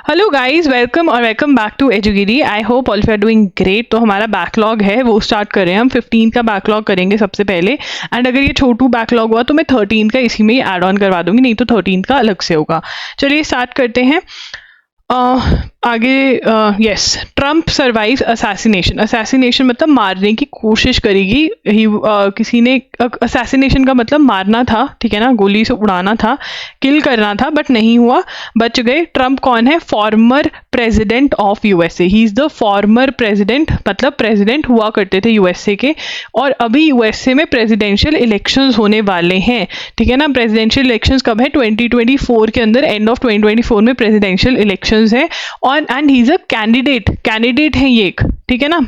Hello guys, welcome back to एजुगिरी। I hope all you are doing great. तो हमारा backlog है वो स्टार्ट कर रहे हैं हम। 15 का बैकलॉग करेंगे सबसे पहले, एंड अगर ये छोटू बैकलॉग हुआ तो मैं 13 का इसी में ही ऐड ऑन करवा दूंगी, नहीं तो 13 का अलग से होगा। चलिए स्टार्ट करते हैं। आगे yes, Trump survive assassination. Assassination मतलब मारने की कोशिश करेगी ही, किसी ने। असैसिनेशन का मतलब मारना था, ठीक है ना, गोली से उड़ाना था, किल करना था, बट नहीं हुआ, बच गए। ट्रम्प कौन है? Former president of USA. He is the former president, मतलब प्रेसिडेंट हुआ करते थे यूएसए के, और अभी यूएसए में प्रेसिडेंशियल इलेक्शंस होने वाले हैं, ठीक है ना। प्रेसिडेंशियल इलेक्शंस कब है? 2024 के अंदर, एंड ऑफ 2024 में प्रेसिडेंशियल इलेक्शंस है। और and he is a candidate है ये एक, ठीक है ना।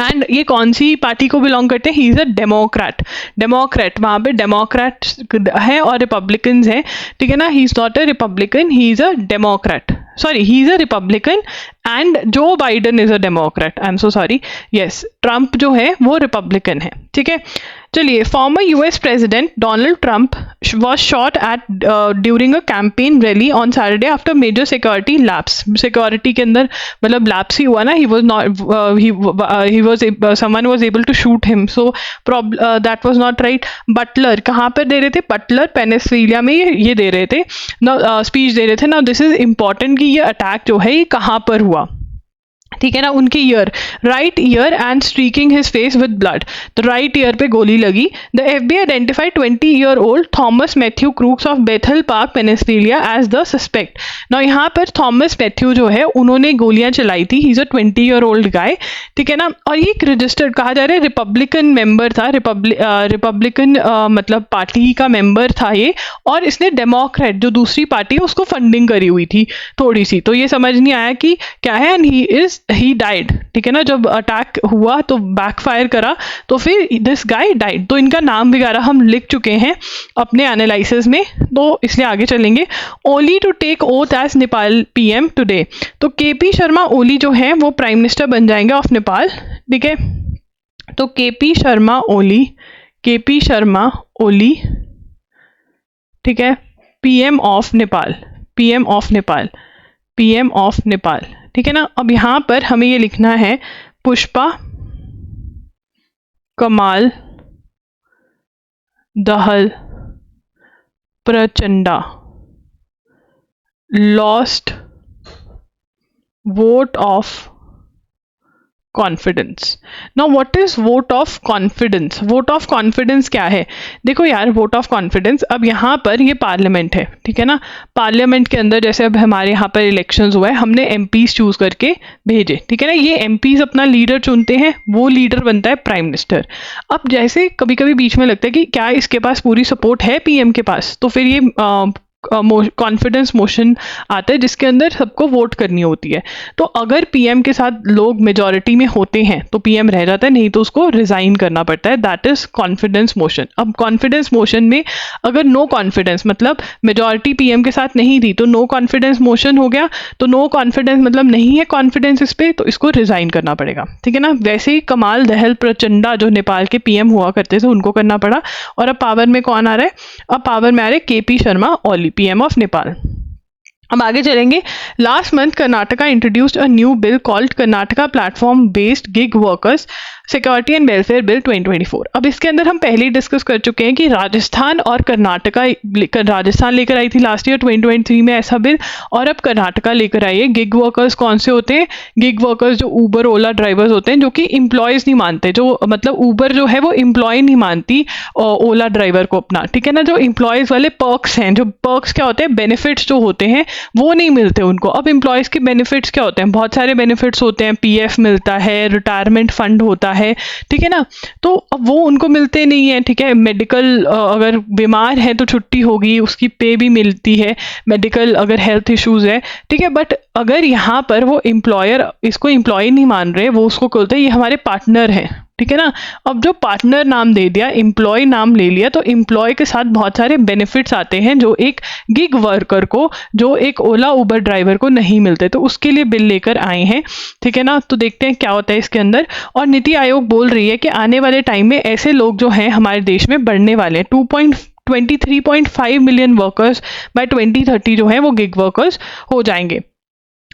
एंड ये कौन सी पार्टी को बिलोंग करते हैं? ही इज अ डेमोक्रेट। वहां पे डेमोक्रेट है और रिपब्लिकन है, ठीक है ना। He is not a Republican, he is a Democrat. Sorry, he is a Republican and Joe Biden is a Democrat. I am so sorry. Yes, Trump जो है वो रिपब्लिकन है, ठीक है। चलिए, former US president Donald Trump was shot at during a campaign rally on Saturday after major security lapse. Security के अंदर मतलब lapse ही हुआ ना, he was not someone was able to shoot him, so that was not right. Butler कहाँ पर दे रहे थे? Buttler पेनिसिलिया में ये दे रहे थे ना, स्पीच दे रहे थे ना। दिस इज इम्पॉर्टेंट कि ये अटैक जो है ये कहाँ पर हुआ, ठीक है ना। उनके ear, right ear and streaking his face with blood. तो राइट ईयर पे गोली लगी। The FBI identified 20-year-old Thomas Matthew Crooks of Bethel Park Pennsylvania as the suspect. ना यहाँ पर थॉमस मैथ्यू जो है उन्होंने गोलियां चलाई थी। ही इज अ 20-year-old गाय, ठीक है ना। और ये एक रजिस्टर्ड, कहा जा रहा है रिपब्लिकन मेंबर था, रिपब्लिकन मतलब पार्टी का मेंबर था ये, और इसने डेमोक्रेट जो दूसरी पार्टी है उसको फंडिंग करी हुई थी थोड़ी सी। तो ये समझ नहीं आया कि क्या है। एंड ही डाइड, ठीक है ना। जब अटैक हुआ तो बैकफायर करा, तो फिर दिस गाय डाइड। तो इनका नाम वगैरह हम लिख चुके हैं अपने एनालिसिस में, तो इसलिए आगे चलेंगे। Oli to take oath as Nepal PM today. तो केपी शर्मा ओली जो है वो प्राइम मिनिस्टर बन जाएंगे ऑफ नेपाल, ठीक है। तो केपी शर्मा ओली, ठीक है, पीएम ऑफ नेपाल, ठीक है ना। अब यहाँ पर हमें ये लिखना है, Pushpa Kamal Dahal Prachanda lost vote of confidence. Now what is vote of confidence? Vote of confidence क्या है? देखो यार, वोट ऑफ कॉन्फिडेंस, अब यहाँ पर ये पार्लियामेंट है, ठीक है ना। पार्लियामेंट के अंदर जैसे अब हमारे यहाँ पर इलेक्शंस हुआ है, हमने एमपीज चूज करके भेजे, ठीक है ना। ये एमपीज अपना लीडर चुनते हैं, वो लीडर बनता है प्राइम मिनिस्टर। अब जैसे कभी कभी बीच में लगता है कि क्या इसके पास पूरी सपोर्ट है पीएम के पास, तो फिर ये कॉन्फिडेंस मोशन आता है जिसके अंदर सबको वोट करनी होती है। तो अगर पीएम के साथ लोग मेजॉरिटी में होते हैं तो पीएम रह जाता है, नहीं तो उसको रिजाइन करना पड़ता है। That is confidence motion. अब कॉन्फिडेंस मोशन में अगर नो कॉन्फिडेंस मतलब मेजॉरिटी पीएम के साथ नहीं थी, तो नो कॉन्फिडेंस मोशन हो गया। तो नो कॉन्फिडेंस मतलब नहीं है कॉन्फिडेंस इस पे, तो इसको रिजाइन करना पड़ेगा, ठीक है ना। वैसे ही कमाल दहल प्रचंडा जो नेपाल के पीएम हुआ करते थे उनको करना पड़ा। और अब पावर में कौन आ रहा है? अब पावर में आ रहे KP Sharma Oli, PM of Nepal. अब आगे चलेंगे। Last month Karnataka introduced a new bill called Karnataka platform based gig workers security and welfare bill 2024। अब इसके अंदर हम पहले ही डिस्कस कर चुके हैं कि राजस्थान और कर्नाटका, राजस्थान लेकर आई थी लास्ट ईयर 2023 में ऐसा बिल, और अब कर्नाटका लेकर आई है। गिग वर्कर्स कौन से होते हैं? गिग वर्कर्स जो ऊबर ओला ड्राइवर्स होते हैं, जो कि इम्प्लॉयज नहीं मानते, जो मतलब ऊबर जो है वो इम्प्लॉय नहीं मानती ओला ड्राइवर को अपना, ठीक है ना। जो इम्प्लॉयज वाले पर्क्स हैं, जो पर्क्स क्या होते हैं, बेनिफिट्स जो होते हैं वो नहीं मिलते उनको। अब एम्प्लॉयज के बेनिफिट्स क्या होते हैं? बहुत सारे बेनिफिट्स होते हैं, पीएफ मिलता है, रिटायरमेंट फंड होता है, ठीक है ना। तो अब वो उनको मिलते नहीं है, ठीक है। मेडिकल अगर बीमार है तो छुट्टी होगी, उसकी पे भी मिलती है, मेडिकल अगर हेल्थ इश्यूज है, ठीक है। बट अगर यहाँ पर वो एम्प्लॉयर इसको एम्प्लॉय नहीं मान रहे, वो उसको कहते हैं ये हमारे पार्टनर हैं, ठीक है ना। अब जो पार्टनर नाम दे दिया, एम्प्लॉय नाम ले लिया, तो एम्प्लॉय के साथ बहुत सारे बेनिफिट्स आते हैं जो एक गिग वर्कर को, जो एक ओला उबर ड्राइवर को नहीं मिलते। तो उसके लिए बिल लेकर आए हैं, ठीक है ना। तो देखते हैं क्या होता है इसके अंदर। और नीति आयोग बोल रही है कि आने वाले टाइम में ऐसे लोग जो हैं हमारे देश में बढ़ने वाले हैं। 23.5 मिलियन वर्कर्स बाय 2030 जो है वो गिग वर्कर्स हो जाएंगे।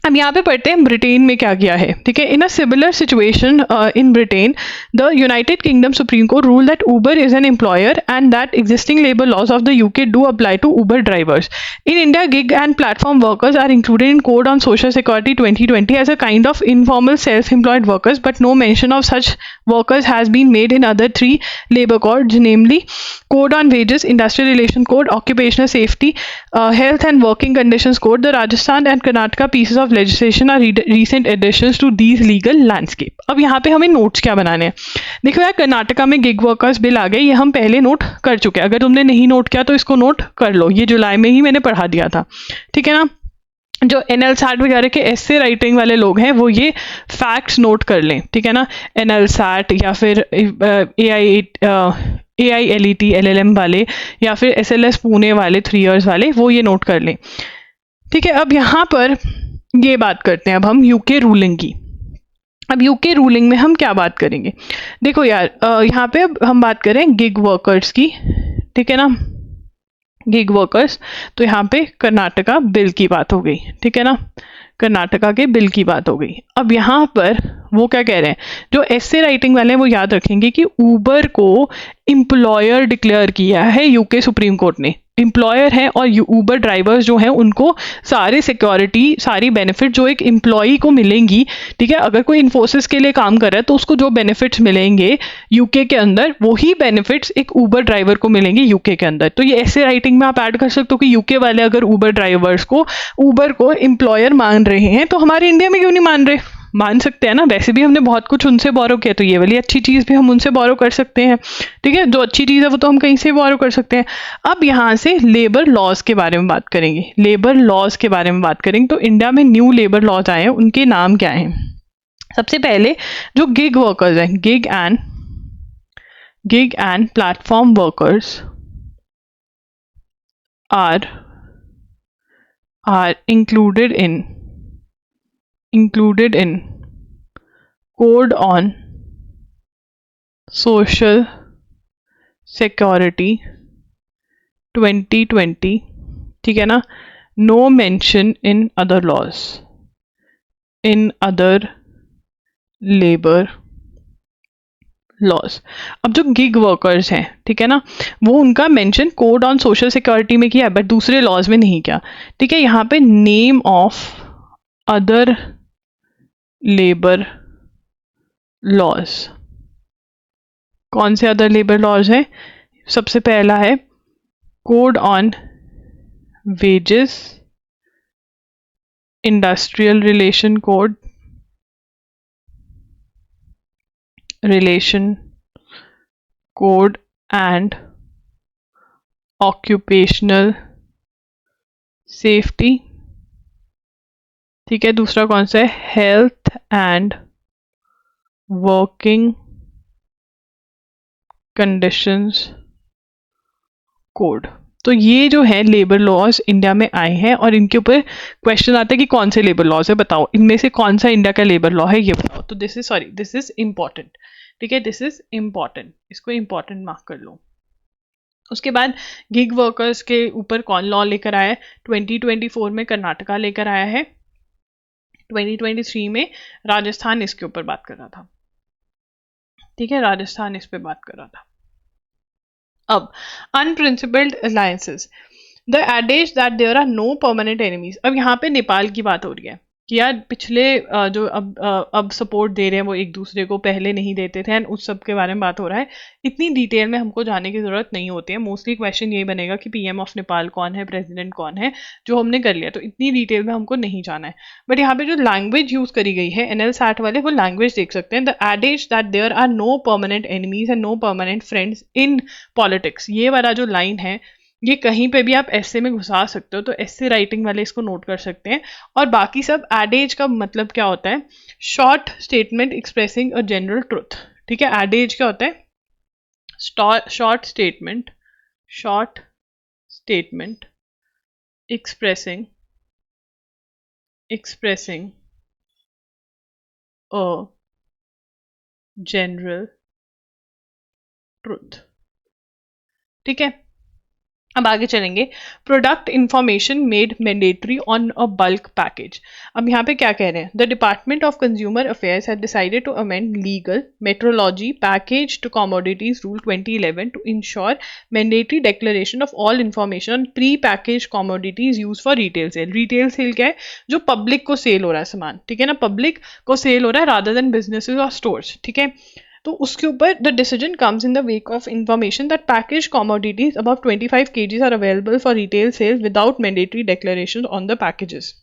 अब यहाँ पे पढ़ते हैं ब्रिटेन में क्या किया है, ठीक है। In a similar situation in Britain the United Kingdom Supreme Court rule that Uber is an employer and that existing labour laws of the UK do apply to Uber drivers. In India gig and platform workers are included in code on social security 2020 as a kind of informal self employed workers, but no mention of such workers has been made in other three labor codes, namely Code on Wages, Industrial Relation Code, Occupational Safety, Health and Working Conditions Code. The Rajasthan and Karnataka pieces of legislation are recent additions to these legal landscape. अब यहाँ पे हमें notes क्या बनाने हैं? देखो यार, कर्नाटका में गिग वर्कर्स बिल आ गए, ये हम पहले नोट कर चुके हैं। अगर तुमने नहीं नोट किया तो इसको नोट कर लो, ये जुलाई में ही मैंने पढ़ा दिया था, ठीक है ना। जो NL-SAT वगैरह के ऐसे राइटिंग वाले लोग हैं वो ये फैक्ट्स नोट कर लें, ठीक है ना। NL-SAT या फिर AILET LLM वाले या फिर SLS पुणे वाले 3 years वाले, वो ये नोट कर लें, ठीक है। अब यहाँ पर ये बात करते हैं अब हम यूके रूलिंग की। अब यूके रूलिंग में हम क्या बात करेंगे? देखो यार, यहाँ पे अब हम बात करें गिग वर्कर्स की, ठीक है ना, गिग वर्कर्स। तो यहाँ पे कर्नाटका बिल की बात हो गई, ठीक है ना, कर्नाटका के बिल की बात हो गई। अब यहाँ पर वो क्या कह रहे हैं, जो ऐसे राइटिंग वाले हैं वो याद रखेंगे कि ऊबर को एम्प्लॉयर डिक्लेयर किया है यूके सुप्रीम कोर्ट ने, एम्प्लॉयर है, और ऊबर ड्राइवर्स जो हैं उनको सारे सिक्योरिटी, सारी बेनिफिट जो एक एम्प्लॉई को मिलेंगी, ठीक है। अगर कोई इन्फोसिस के लिए काम कर रहा है तो उसको जो बेनिफिट्स मिलेंगे यूके के अंदर, वही बेनिफिट्स एक ऊबर ड्राइवर को मिलेंगे यूके के अंदर। तो ये ऐसे राइटिंग में आप ऐड कर सकते हो कि यूके वाले अगर ऊबर ड्राइवर्स को, ऊबर को एम्प्लॉयर मान रहे हैं तो हमारे इंडिया में क्यों नहीं मान रहे? मान सकते हैं ना, वैसे भी हमने बहुत कुछ उनसे बोरो किया, तो ये वाली अच्छी चीज़ भी हम उनसे बोरो कर सकते हैं, ठीक है। जो अच्छी चीज़ है वो तो हम कहीं से बोरो कर सकते हैं। अब यहाँ से लेबर लॉज के बारे में बात करेंगे, लेबर लॉज के बारे में बात करेंगे। तो इंडिया में न्यू लेबर लॉज आए हैं, उनके नाम क्या हैं? सबसे पहले जो गिग वर्कर्स हैं, gig and platform workers are included in code on social security 2020, ठीक है ना। No mention in other laws, in other labour laws. अब जो गिग वर्कर्स हैं, ठीक है ना, वो उनका mention code on social security में किया है बट दूसरे लॉज में नहीं किया, ठीक है। यहाँ पे name of other labour laws, कौन से अदर लेबर लॉज हैं? सबसे पहला है code on wages, industrial relation code, and occupational safety, ठीक है। दूसरा कौन सा है? Health and working conditions code. तो ये जो है लेबर लॉज इंडिया में आए हैं और इनके ऊपर क्वेश्चन आता है कि कौन से लेबर लॉज है, बताओ इनमें से कौन सा इंडिया का लेबर लॉ है, ये बताओ। तो दिस इज इंपॉर्टेंट, ठीक है, दिस इज इंपॉर्टेंट, इसको इंपॉर्टेंट मार्क कर लो। उसके बाद गिग वर्कर्स के ऊपर कौन लॉ लेकर आया है? 2024 में कर्नाटका लेकर आया है, 2023 में राजस्थान इसके ऊपर बात कर रहा था, ठीक है, राजस्थान इस पे बात कर रहा था। अब unprincipled alliances, the adage that there are no permanent enemies. अब यहाँ पे नेपाल की बात हो रही है कि यार पिछले जो अब सपोर्ट दे रहे हैं वो एक दूसरे को पहले नहीं देते थे, एंड उस सब के बारे में बात हो रहा है। इतनी डिटेल में हमको जाने की ज़रूरत नहीं होती है, मोस्टली क्वेश्चन यही बनेगा कि PM ऑफ नेपाल कौन है, प्रेसिडेंट कौन है, जो हमने कर लिया, तो इतनी डिटेल में हमको नहीं जाना है। बट यहाँ पे जो लैंग्वेज यूज़ करी गई है NL-SAT वाले, वो लैंग्वेज देख सकते हैं। The adage that there are no permanent enemies and no permanent friends in politics, ये वाला जो लाइन है ये कहीं पे भी आप ऐसे में घुसा सकते हो, तो ऐसे राइटिंग वाले इसको नोट कर सकते हैं। और बाकी सब एडेज का मतलब क्या होता है? Short statement expressing a general truth, ठीक है। एडेज क्या होता है? Short statement expressing a general truth, ठीक है। अब आगे चलेंगे, product information made mandatory on a bulk package. अब यहाँ पे क्या कह रहे हैं, the department of consumer affairs had decided to amend legal metrology package to commodities rule 2011 to ensure mandatory declaration of all information on pre package commodities use for retail sale. Retail sale क्या है, जो public को cell हो रहा है सामान, ठीक है ना, पब्लिक को सेल हो रहा है रादर देन बिजनेसेस और स्टोर्स, ठीक है। तो उसके ऊपर the decision comes in the wake of information that package commodities above 25 kgs are available for retail sales without mandatory declaration on the packages,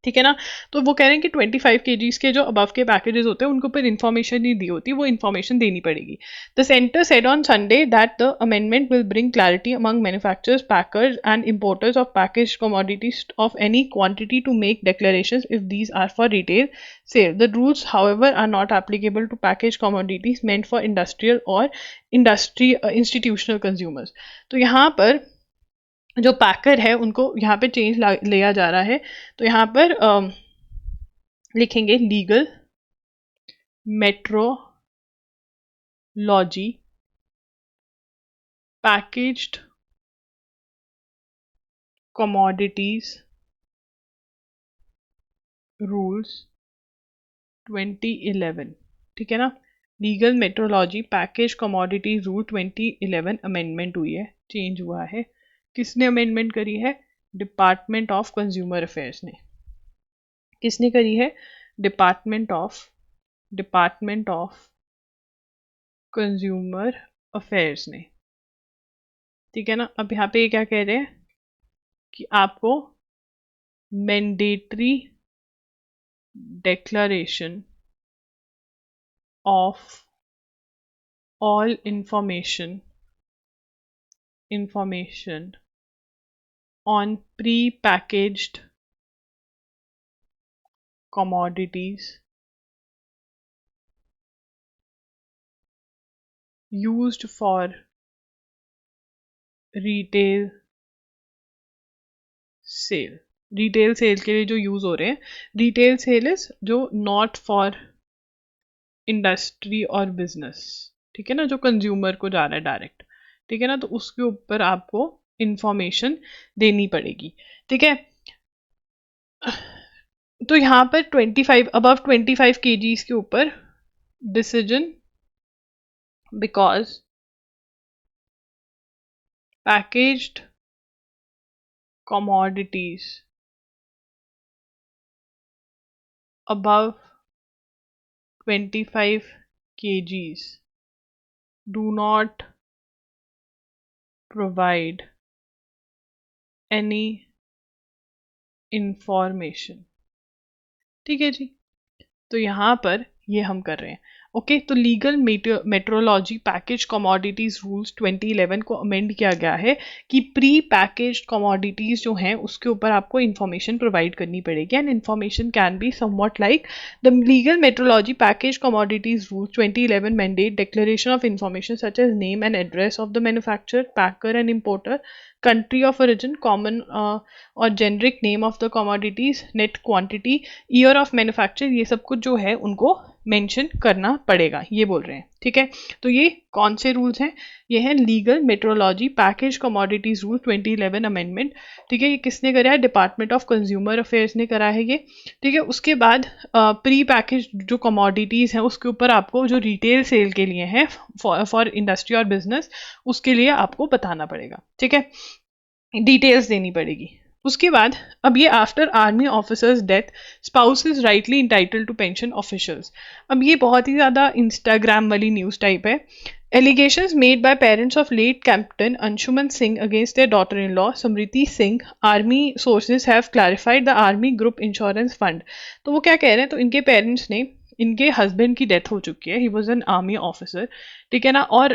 ठीक है ना। तो वो कह रहे हैं कि 25 kgs के जो अबव के पैकेजेस होते हैं उनके ऊपर इन्फॉर्मेशन नहीं दी होती, वो इन्फॉर्मेशन देनी पड़ेगी। The centre said on Sunday that the amendment will bring clarity among manufacturers, packers and importers of package commodities of any quantity to make declarations if these are for retail sale. The rules, however, are not applicable to packaged commodities meant for industrial or institutional consumers. तो यहाँ पर जो पैकर है उनको यहाँ पे change लिया जा रहा है। तो यहाँ पर लिखेंगे legal metrology packaged commodities rules 2011, ठीक है ना। Legal metrology package commodities rule 2011 amendment हुई है, चेंज हुआ है। किसने अमेंडमेंट करी है, डिपार्टमेंट ऑफ कंज्यूमर अफेयर्स ने। किसने करी है, डिपार्टमेंट ऑफ कंज्यूमर अफेयर्स ने, ठीक है ना। अब यहाँ पे ये क्या कह रहे हैं कि आपको mandatory declaration of all information on pre-packaged commodities used for retail sale. Retail sale के लिए जो यूज हो रहे हैं, रिटेल सेल इज जो नॉट फॉर इंडस्ट्री और बिजनेस, ठीक है ना, जो कंज्यूमर को जा रहा है डायरेक्ट, ठीक है ना। तो उसके ऊपर आपको इंफॉर्मेशन देनी पड़ेगी, ठीक है। तो यहाँ पर 25 अबव 25 kgs के ऊपर decision because packaged commodities above 25 kgs do not provide any information, ठीक है जी। तो यहाँ पर ये हम कर रहे हैं, ओके। तो legal metrology package commodities rules 2011 को अमेंड किया गया है कि प्री पैकेज कमोडिटीज जो हैं उसके ऊपर आपको इंफॉर्मेशन प्रोवाइड करनी पड़ेगी, and information can be somewhat like the legal metrology package commodities rules 2011 mandate declaration of information such as name and address of the manufacturer, packer and importer, country of origin, common or generic name of the commodities, net quantity, year of manufacture, ये सब कुछ जो है उनको mention करना पड़ेगा, ये बोल रहे हैं, ठीक है। तो ये कौन से रूल्स हैं, ये हैं legal metrology package commodities rule 2011 amendment, ठीक है। ये किसने करा है, डिपार्टमेंट ऑफ कंज्यूमर अफेयर्स ने करा है ये, ठीक है। उसके बाद प्री पैकेज जो कमोडिटीज हैं उसके ऊपर आपको जो रिटेल सेल के लिए हैं फॉर इंडस्ट्री और बिजनेस, उसके लिए आपको बताना पड़ेगा, ठीक है, डिटेल्स देनी पड़ेगी। उसके बाद अब ये after army officers death spouse is rightly entitled to pension officials. अब ये बहुत ही ज़्यादा इंस्टाग्राम वाली न्यूज़ टाइप है। Allegations made by parents of late Captain Anshuman Singh against their daughter-in-law Samriti Singh, army sources have clarified the Army Group Insurance Fund. तो वो क्या कह रहे हैं, तो इनके पेरेंट्स ने, इनके हस्बैंड की डेथ हो चुकी है, he was an army officer, ठीक है ना, और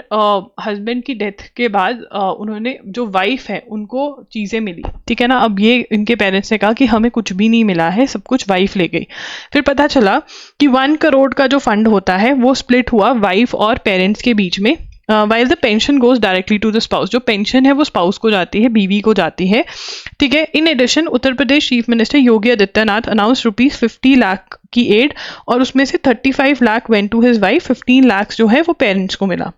हस्बैंड की डेथ के बाद उन्होंने जो वाइफ है उनको चीज़ें मिली, ठीक है ना। अब ये इनके पेरेंट्स ने कहा कि हमें कुछ भी नहीं मिला है, सब कुछ वाइफ ले गई। फिर पता चला कि 1 करोड़ का जो फंड होता है वो स्प्लिट हुआ वाइफ और पेरेंट्स के बीच में, while the pension goes directly to the spouse. जो पेंशन है वो स्पाउस को जाती है, बीवी को जाती है, ठीक है। In addition Uttar Pradesh chief minister Yogi Adityanath announce ₹50 lakh की एड, और उसमें से 35 lakh went to his wife, 15 lakh जो है वो पेरेंट्स को मिला।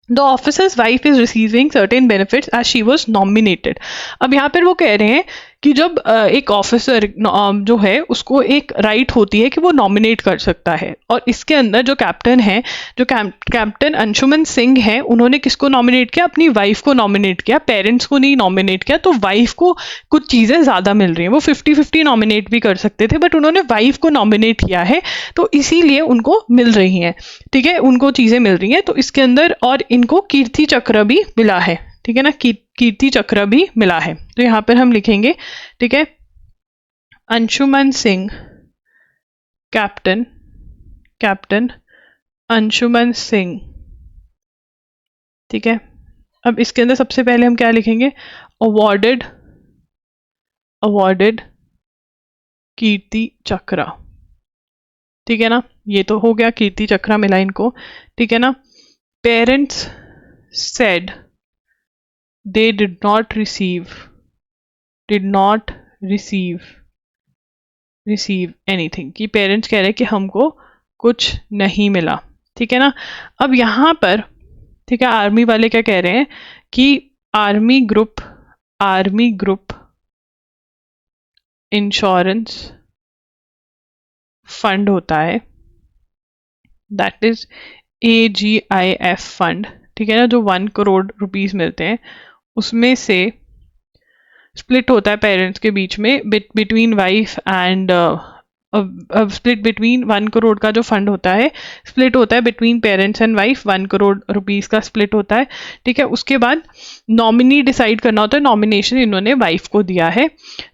The officers wife is receiving certain benefits as she was nominated. अब यहाँ पर वो कह रहे हैं कि जब एक ऑफिसर जो है उसको एक राइट होती है कि वो नॉमिनेट कर सकता है, और इसके अंदर जो कैप्टन है, जो कैप्टन अंशुमन सिंह है, उन्होंने किसको नॉमिनेट किया? अपनी वाइफ को नॉमिनेट किया, पेरेंट्स को नहीं नॉमिनेट किया। तो वाइफ को कुछ चीज़ें ज़्यादा मिल रही हैं, वो 50-50 नॉमिनेट भी कर सकते थे, बट उन्होंने वाइफ को नॉमिनेट किया है, तो इसीलिए उनको मिल रही हैं, ठीक है, उनको चीज़ें मिल रही हैं। तो इसके अंदर और इनको कीर्ति चक्र भी मिला है, ठीक है ना, कीर्ति चक्र भी मिला है। तो यहाँ पर हम लिखेंगे, ठीक है, अंशुमन सिंह, कैप्टन अंशुमन सिंह, ठीक है। अब इसके अंदर सबसे पहले हम क्या लिखेंगे? अवॉर्डेड कीर्ति चक्र, ठीक है ना, ये तो हो गया, कीर्ति चक्र मिला इनको, ठीक है ना। Parents said they did not receive anything, कि पेरेंट्स कह रहे हैं कि हमको कुछ नहीं मिला, ठीक है ना। अब यहाँ पर, ठीक है, आर्मी वाले क्या कह रहे हैं कि आर्मी ग्रुप इंश्योरेंस फंड होता है, दैट इज AGIF फंड, ठीक है ना, जो 1 करोड़ रुपीस मिलते हैं उसमें से स्प्लिट होता है पेरेंट्स के बीच में, between wife and split between 1 crore का जो फंड होता है, स्प्लिट होता है between parents and wife, 1 crore rupees का स्प्लिट होता है, ठीक है। उसके बाद नॉमिनी डिसाइड करना होता है, नॉमिनेशन इन्होंने वाइफ को दिया है,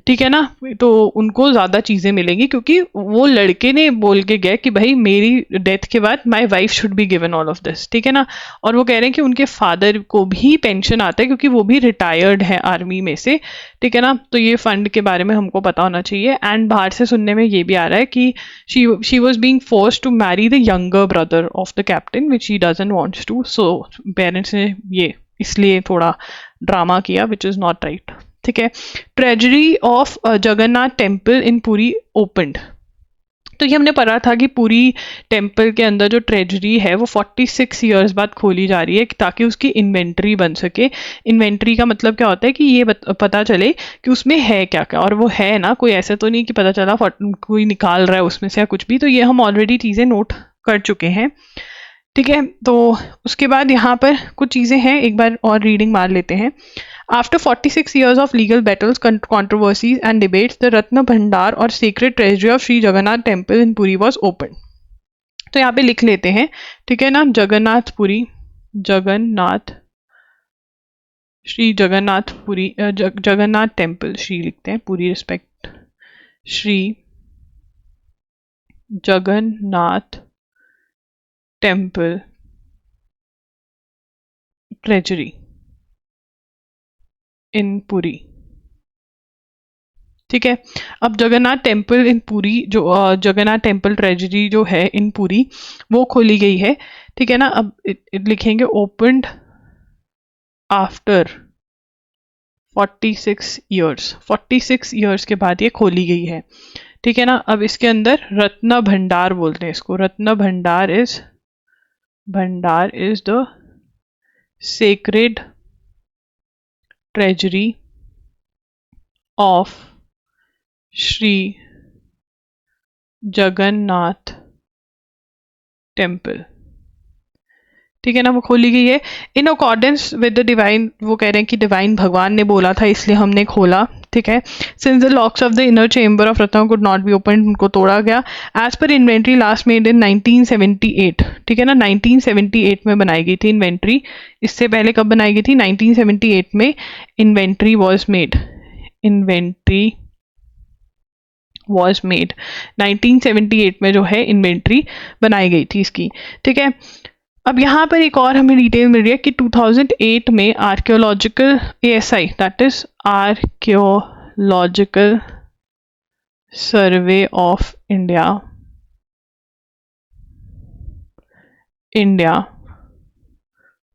ठीक है ना, तो उनको ज़्यादा चीज़ें मिलेंगी क्योंकि वो लड़के ने बोल के गया कि भाई मेरी डेथ के बाद my wife should be given all of this, ठीक है ना। और वो कह रहे हैं कि उनके फादर को भी पेंशन आता है क्योंकि वो भी रिटायर्ड है आर्मी में से, ठीक है ना। तो ये फंड के बारे में हमको पता होना चाहिए। एंड बाहर से सुनने में ये भी आ रहा है कि she was being forced to marry the younger brother of the captain which she doesn't wants to, so parents ने ये इसलिए थोड़ा ड्रामा किया, विच इज़ नॉट राइट, ठीक है। Treasury of Jagannath temple in Puri opened, तो ये हमने पढ़ा था कि पुरी टेम्पल के अंदर जो ट्रेजरी है वो 46 ईयर्स बाद खोली जा रही है ताकि उसकी इन्वेंट्री बन सके। इन्वेंट्री का मतलब क्या होता है कि ये पता चले कि उसमें है क्या क्या, और वो है ना, कोई ऐसा तो नहीं कि पता चला कोई निकाल रहा है उसमें से या कुछ भी, तो ये हम ऑलरेडी चीज़ें नोट कर चुके हैं, ठीक है। तो उसके बाद यहाँ पर कुछ चीज़ें हैं, एक बार और रीडिंग मार लेते हैं। After 46 years of legal battles, controversies and debates, the Ratna Bhandar और sacred treasury of Sri Jagannath Temple in Puri was opened. तो यहाँ पे लिख लेते हैं, ठीक है ना, जगन्नाथ टेम्पल, श्री लिखते हैं, पूरी respect, Shri Jagannath temple treasury in Puri, ठीक है। अब जगन्नाथ टेम्पल इन पुरी, जो जगन्नाथ टेम्पल ट्रेजरी जो है इन पुरी, वो खोली गई है, ठीक है ना। अब लिखेंगे ओपनड आफ्टर 46 ईयर्स, 46 ईयर्स के बाद ये खोली गई है, ठीक है ना। अब इसके अंदर रत्न भंडार बोलते हैं इसको, रत्न भंडार is the sacred treasury of Shri Jagannath temple, ठीक है ना, वो खोली गई है in accordance with the divine. वो कह रहे हैं कि डिवाइन भगवान ने बोला था इसलिए हमने खोला, ठीक है। Since the locks of the inner chamber of Ratna could not be open, उनको तोड़ा गया। As per inventory last made in 1978, ठीक है ना, 1978 में बनाई गई थी इन्वेंट्री। इससे पहले कब बनाई गई थी? 1978 में इन्वेंट्री वॉज मेड, 1978 में जो है इन्वेंट्री बनाई गई थी इसकी, ठीक है। अब यहाँ पर एक और हमें डिटेल मिल रही है कि 2008 में archaeological ASI, that is archaeological survey of India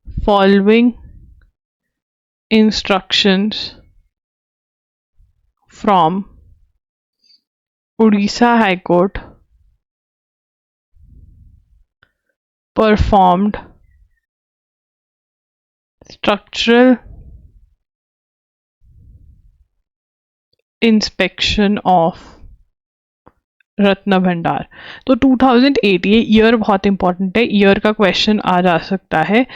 following instructions from Odisha High Court performed structural inspection of Ratna Bhandar. तो 2008, ये ईयर बहुत इंपॉर्टेंट है, ईयर का क्वेश्चन आ जा सकता है,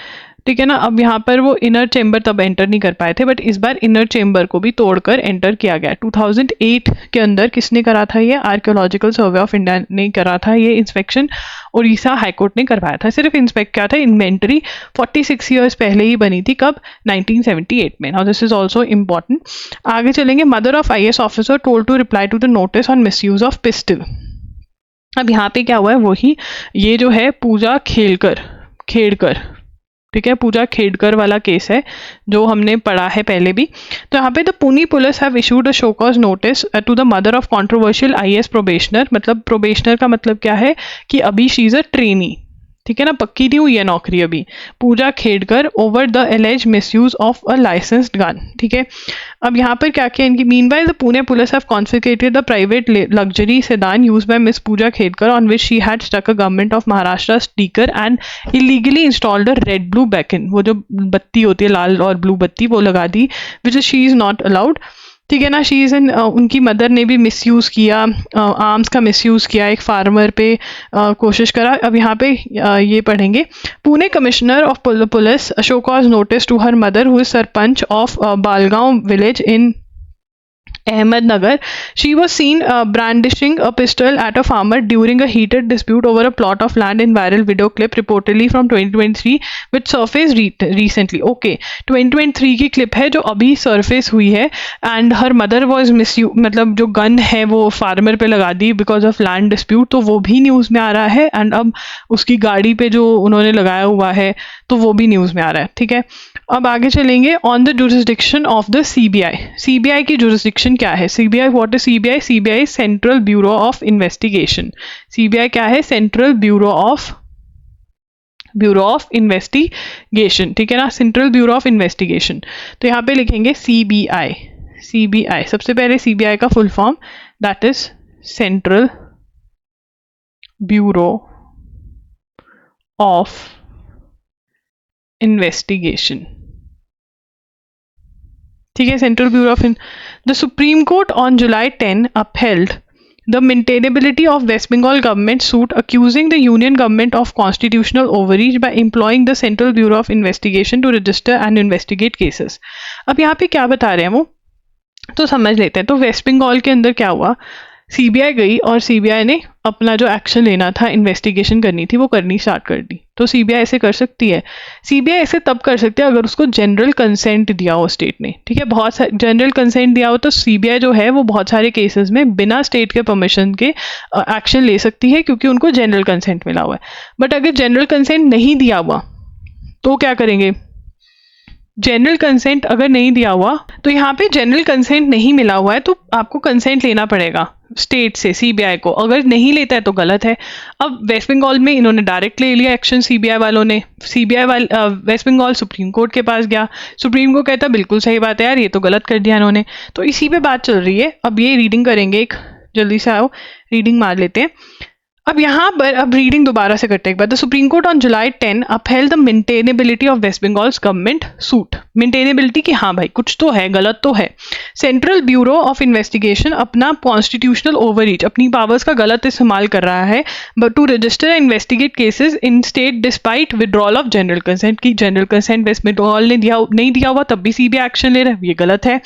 ठीक है ना। अब यहाँ पर वो इनर चेंबर तब एंटर नहीं कर पाए थे, बट इस बार इनर चेंबर को भी तोड़कर एंटर किया गया। 2008 के अंदर किसने करा था ये? आर्कियोलॉजिकल सर्वे ऑफ इंडिया ने करा था ये इंस्पेक्शन, उड़ीसा हाईकोर्ट ने करवाया था। सिर्फ इंस्पेक्ट किया था, इन्वेंटरी 46 ईयर्स पहले ही बनी थी, कब? 1978 में। Now this is also important. आगे चलेंगे। Mother of IAS officer told to reply to the notice on misuse of pistol. अब यहाँ पे क्या हुआ है, वही ये जो है पूजा खेड़कर, ठीक है, पूजा खेड़कर वाला केस है जो हमने पढ़ा है पहले भी। तो यहाँ पे the Pune police have issued a show cause notice to the mother of controversial IAS probationer. मतलब प्रोबेशनर का मतलब क्या है कि अभी शी इज अ ट्रेनी, ठीक है ना, पक्की नहीं हुई है नौकरी अभी। Pooja Khedkar over the alleged misuse of a licensed gun, ठीक है। अब यहाँ पर क्या किया इनकी? Meanwhile the Pune police have confiscated the private luxury sedan used by miss Pooja Khedkar on which she had stuck a government of Maharashtra sticker and illegally installed a red blue beacon. वो जो बत्ती होती है लाल और ब्लू बत्ती, वो लगा दी, which she is not allowed, ठीक है ना। शी इज इन उनकी मदर ने भी मिसयूज किया, आर्म्स का मिसयूज किया, एक फार्मर पे कोशिश करा। अब यहाँ पे ये पढ़ेंगे। Pune commissioner of police show cause notice to her mother who is sarpanch of Balgaon village in Ahmednagar. She was seen brandishing a pistol at a farmer during a heated dispute over a plot of land in viral video clip reportedly from 2023 which surfaced recently. Okay, 2023 की clip है जो अभी surface हुई है and her mother was मतलब जो gun है वो फार्मर पे लगा दी बिकॉज ऑफ लैंड डिस्प्यूट, तो वो भी न्यूज़ में आ रहा है एंड अब उसकी गाड़ी पे जो उन्होंने लगाया हुआ है तो वो भी न्यूज़ में आ रहा है, ठीक है। अब आगे चलेंगे। On the jurisdiction of the CBI। CBI की जुरिस्डिक्शन क्या है? CBI, what is CBI? CBI is central bureau of investigation. CBI क्या है? सेंट्रल ब्यूरो ऑफ इन्वेस्टिगेशन, ठीक है ना, सेंट्रल ब्यूरो ऑफ इन्वेस्टिगेशन। तो यहाँ पे लिखेंगे CBI। सबसे पहले CBI का full form, that is central bureau of investigation, ठीक है, central bureau of the Supreme Court on July 10 upheld the maintainability of West Bengal government suit accusing the union government of constitutional overreach by employing the Central Bureau of Investigation to register and investigate cases। अब यहाँ पे क्या बता रहे हैं वो तो समझ लेते हैं। तो वेस्ट बंगाल के अंदर क्या हुआ, CBI गई और CBI ने अपना जो एक्शन लेना था, इन्वेस्टिगेशन करनी थी, वो करनी स्टार्ट कर दी। तो CBI ऐसे कर सकती है, CBI ऐसे तब कर सकती है अगर उसको जनरल कंसेंट दिया हो स्टेट ने, ठीक है। बहुत सारे जनरल कंसेंट दिया हो तो CBI जो है वो बहुत सारे केसेस में बिना स्टेट के परमिशन के एक्शन ले सकती है क्योंकि उनको जनरल कंसेंट मिला हुआ है। बट अगर जनरल कंसेंट नहीं दिया हुआ तो क्या करेंगे? जनरल कंसेंट अगर नहीं दिया हुआ तो यहाँ पे जनरल कंसेंट नहीं मिला हुआ है तो आपको कंसेंट लेना पड़ेगा स्टेट से CBI को। अगर नहीं लेता है तो गलत है। अब वेस्ट बंगाल में इन्होंने डायरेक्ट ले लिया एक्शन CBI वालों ने। वेस्ट बंगाल सुप्रीम कोर्ट के पास गया, सुप्रीम कोर्ट कहता बिल्कुल सही बात है यार, ये तो गलत कर दिया इन्होंने। तो इसी पे बात चल रही है। अब ये रीडिंग करेंगे, एक जल्दी से आओ रीडिंग मार लेते हैं। अब यहाँ पर अब रीडिंग दोबारा से करते हैं एक बार। The Supreme Court on July 10 upheld the maintainability of West Bengal's government suit। Maintainability की, हाँ भाई कुछ तो है, गलत तो है। सेंट्रल ब्यूरो ऑफ इन्वेस्टिगेशन अपना कॉन्स्टिट्यूशनल ओवररीच, अपनी पावर्स का गलत इस्तेमाल कर रहा है but to register investigate cases in state despite withdrawal of general consent. की जनरल कंसेंट वेस्ट बंगाल ने नहीं दिया हुआ तब भी CBI एक्शन ले रहा है, ये गलत है।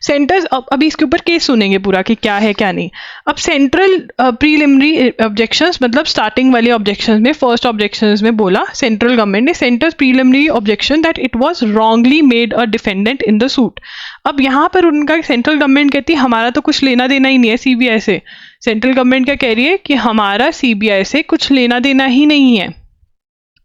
सेंटर्स अभी इसके ऊपर केस सुनेंगे पूरा कि क्या है क्या नहीं। अब सेंट्रल प्रीलिमिनरी ऑब्जेक्शंस, मतलब स्टार्टिंग वाले ऑब्जेक्शंस में, फर्स्ट ऑब्जेक्शंस में बोला सेंट्रल गवर्नमेंट ने centres preliminary objection that it was wrongly made a defendant in the suit. अब यहाँ पर उनका सेंट्रल गवर्नमेंट कहती है हमारा तो कुछ लेना देना ही नहीं है CBI से। सेंट्रल गवर्नमेंट क्या कह रही है कि हमारा CBI से कुछ लेना देना ही नहीं है,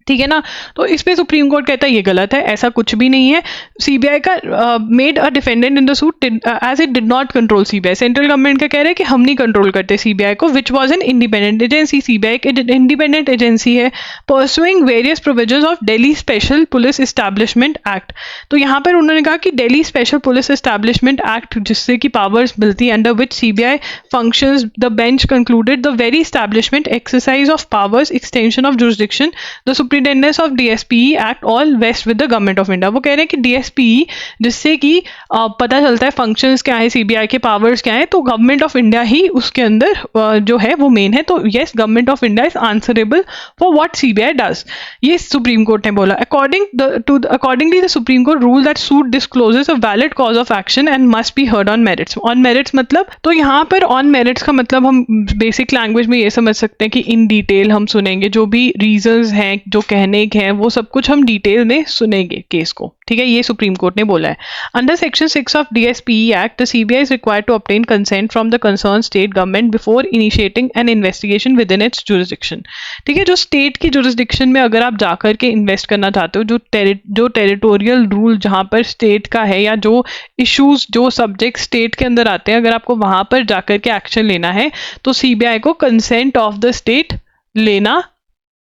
ठीक है ना। तो इस पे सुप्रीम कोर्ट कहता है ये गलत है, ऐसा कुछ भी नहीं है। CBI का made a defendant in the suit as it did not control CBI। Central government का कह रहा है कि हम नहीं कंट्रोल करते CBI को, which was an independent agency. CBI एक इंडिपेंडेंट एजेंसी है pursuing various provisions of Delhi special police establishment act. तो यहाँ पर उन्होंने कहा कि Delhi special police establishment act जिससे कि पावर्स मिलती है under which CBI functions, the bench concluded the very establishment exercise of powers extension of jurisdiction the superintendence of DSPE Act all vest with the government of India. वो कह रहे हैं कि DSPE जिससे कि पता चलता है फंक्शंस क्या है, CBI के पावर्स क्या है, तो गवर्नमेंट ऑफ इंडिया ही उसके अंदर जो है वो मेन है। तो yes, government of India is answerable for what CBI does, ये सुप्रीम कोर्ट ने बोला। Accordingly the Supreme Court rule that suit discloses a valid cause of action and must be heard on merits. On merits मतलब, तो यहाँ पर on merits का मतलब हम बेसिक लैंग्वेज में ये समझ सकते हैं कि इन डिटेल हम सुनेंगे, जो भी रीजंस हैं, जो कहने के हैं, वो सब कुछ हम डिटेल में सुनेंगे केस को, ठीक है, ये सुप्रीम कोर्ट ने बोला है। Under section 6 of DSPE act the CBI is required to obtain consent from the concern state government before initiating an investigation within its jurisdiction. ठीक है, जो स्टेट की जुरिसडिक्शन में अगर आप जाकर के इन्वेस्ट करना चाहते हो, जो टेरिटोरियल रूल जहाँ पर स्टेट का है, या जो इश्यूज, जो सब्जेक्ट स्टेट के अंदर आते हैं, अगर आपको वहां पर जाकर के एक्शन लेना है तो CBI को कंसेंट ऑफ द स्टेट लेना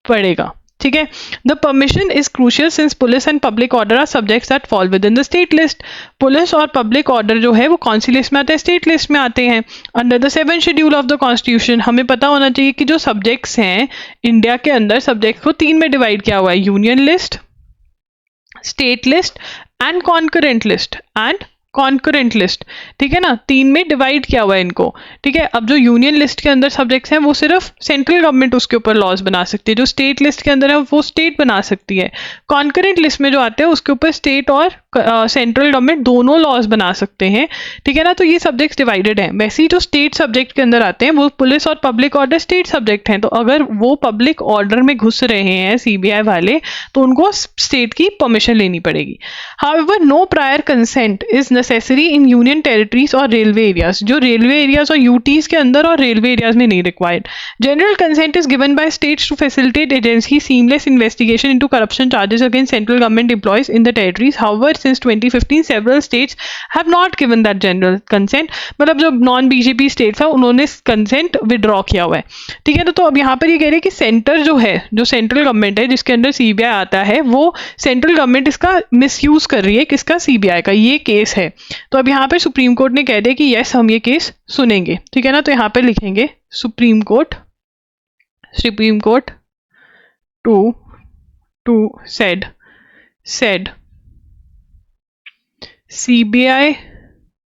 पड़ेगा। ठीक है, the permission is crucial since police and public order are subjects that fall within the state list. Police और पब्लिक ऑर्डर जो है वो कौन सी लिस्ट में आते हैं? स्टेट लिस्ट में आते हैं। Under the 7th schedule of the constitution हमें पता होना चाहिए कि जो सब्जेक्ट्स हैं इंडिया के अंदर, सब्जेक्ट को 3 में डिवाइड किया हुआ है, union list, state list and concurrent list. ठीक है ना, 3 में डिवाइड किया हुआ है इनको। ठीक है, अब जो यूनियन लिस्ट के अंदर सब्जेक्ट्स हैं वो सिर्फ सेंट्रल गवर्नमेंट उसके ऊपर लॉज बना सकती है, जो स्टेट लिस्ट के अंदर है वो स्टेट बना सकती है। कॉन्करेंट लिस्ट में जो आते हैं उसके ऊपर स्टेट और सेंट्रल गवर्नमेंट दोनों लॉज बना सकते हैं। ठीक है ना, तो ये सब्जेक्ट्स डिवाइडेड हैं। वैसे ही जो स्टेट सब्जेक्ट के अंदर आते हैं वो पुलिस और पब्लिक ऑर्डर स्टेट सब्जेक्ट हैं, तो अगर वो पब्लिक ऑर्डर में घुस रहे हैं CBI वाले तो उनको स्टेट की परमिशन लेनी पड़ेगी। However no prior consent is necessary in union territories और रेलवे एरियाज। जो रेलवे एरियाज और यूटीज के अंदर और रेलवे एरियाज में नहीं required. General consent is given by states to facilitate agency seamless investigation into corruption charges against central government employees in the territories. However since 2015 several states have not given that general consent। मतलब जो non BJP states है उन्होंने consent withdraw किया हुआ है। ठीक है, तो अब यहाँ पर ये कह रहे हैं कि सेंटर जो है, जो सेंट्रल गवर्नमेंट है जिसके अंदर CBI आता है, वो सेंट्रल गवर्नमेंट इसका मिसयूज कर रही है, किसका? CBI का। ये केस है, तो अब यहाँ पे सुप्रीम कोर्ट ने कह दिया कि यस हम ये केस सुनेंगे। ठीक है ना, तो यहाँ पे लिखेंगे supreme court to said CBI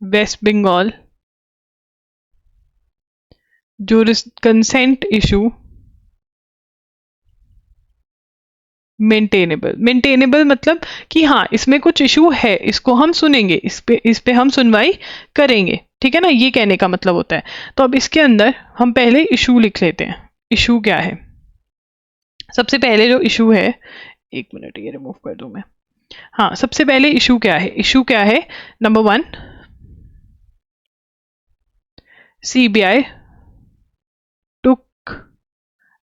West Bengal consent issue maintainable मतलब कि हाँ इसमें कुछ इशू है, इसको हम सुनेंगे, इस पे हम सुनवाई करेंगे। ठीक है ना, ये कहने का मतलब होता है। तो अब इसके अंदर हम पहले इशू लिख लेते हैं। इशू क्या है? सबसे पहले जो इशू है, एक मिनट ये रिमूव कर दूं मैं। हाँ, सबसे पहले इशू क्या है? इशू क्या है? Number 1, CBI took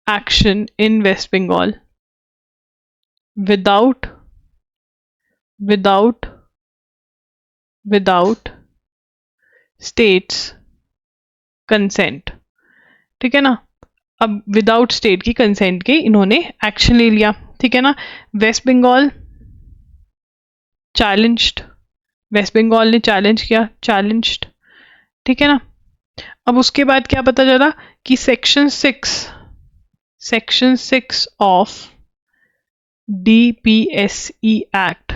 action in West Bengal without states consent। ठीक है ना, अब विदाउट स्टेट की कंसेंट के इन्होंने एक्शन ले लिया। ठीक है ना, West Bengal challenged, West Bengal ने चैलेंज किया, चैलेंज्ड। ठीक है ना, अब उसके बाद क्या पता चला कि सेक्शन 6 ऑफ DPSE एक्ट,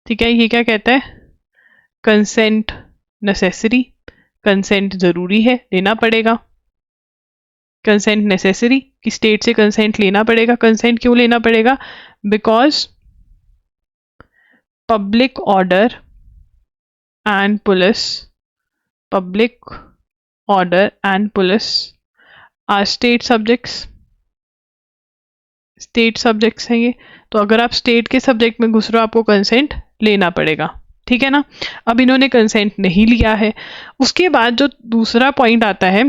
ठीक है, ये क्या कहता है? कंसेंट नेसेसरी, कंसेंट जरूरी है, लेना पड़ेगा। कंसेंट नेसेसरी कि स्टेट से कंसेंट लेना पड़ेगा। कंसेंट क्यों लेना पड़ेगा? Because public order and police are state subjects हैं ये। तो अगर आप स्टेट के सब्जेक्ट में घुस रहे हो आपको कंसेंट लेना पड़ेगा। ठीक है ना, अब इन्होंने कंसेंट नहीं लिया है। उसके बाद जो दूसरा पॉइंट आता है,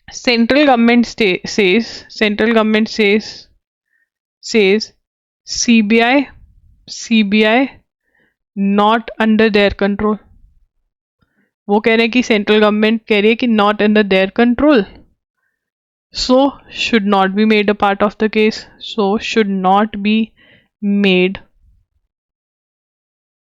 central government says CBI not under their control. वो कह रहे हैं कि सेंट्रल गवर्नमेंट कह रही है कि not under their control, so should not be made a part of the case, so should not be made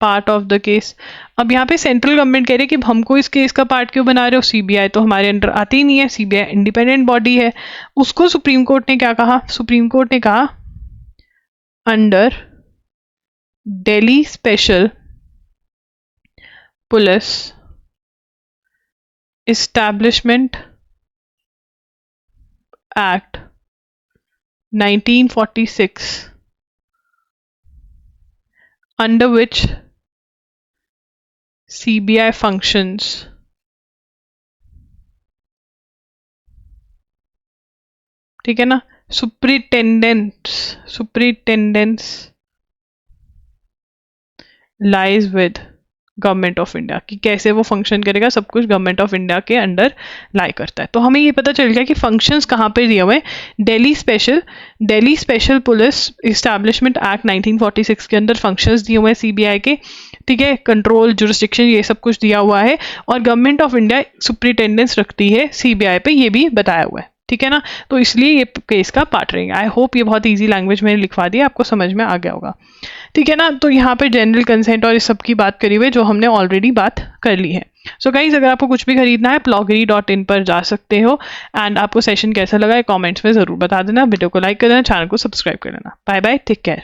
part of the case. अब यहाँ पे सेंट्रल गवर्नमेंट कह रही है कि हमको इस केस का पार्ट क्यों बना रहे हो, सीबीआई तो हमारे अंडर आती ही नहीं है, सीबीआई इंडिपेंडेंट बॉडी है। उसको सुप्रीम कोर्ट ने क्या कहा, सुप्रीम कोर्ट ने कहा under Delhi special police establishment act 1946 under which CBI functions ठीक है ना, superintendence lies with government of India, कि कैसे वो फंक्शन करेगा, सब कुछ गवर्नमेंट ऑफ इंडिया के अंडर लाई करता है। तो हमें ये पता चल गया कि फंक्शंस कहाँ पे दिए हुए हैं, Delhi special police establishment act 1946 के अंदर फंक्शंस दिए हुए हैं सीबीआई के, ठीक है, कंट्रोल जुरिस्डिक्शन ये सब कुछ दिया हुआ है, और गवर्नमेंट ऑफ इंडिया सुप्रिटेंडेंस रखती है सीबीआई पे, ये भी बताया हुआ है, ठीक है ना। तो इसलिए ये केस का पार्ट रहेगा। आई होप ये बहुत इजी लैंग्वेज में लिखवा दिया, आपको समझ में आ गया होगा, ठीक है ना। तो यहाँ पे जनरल कंसेंट और इस सब की बात करी हुई जो हमने ऑलरेडी बात कर ली है। सो गाइस, अगर आपको कुछ भी खरीदना है ploggery.in पर जा सकते हो। एंड आपको सेशन कैसा लगा है कमेंट्स में ज़रूर बता देना, वीडियो को लाइक कर देना, चैनल को सब्सक्राइब कर लेना। Bye bye, take care.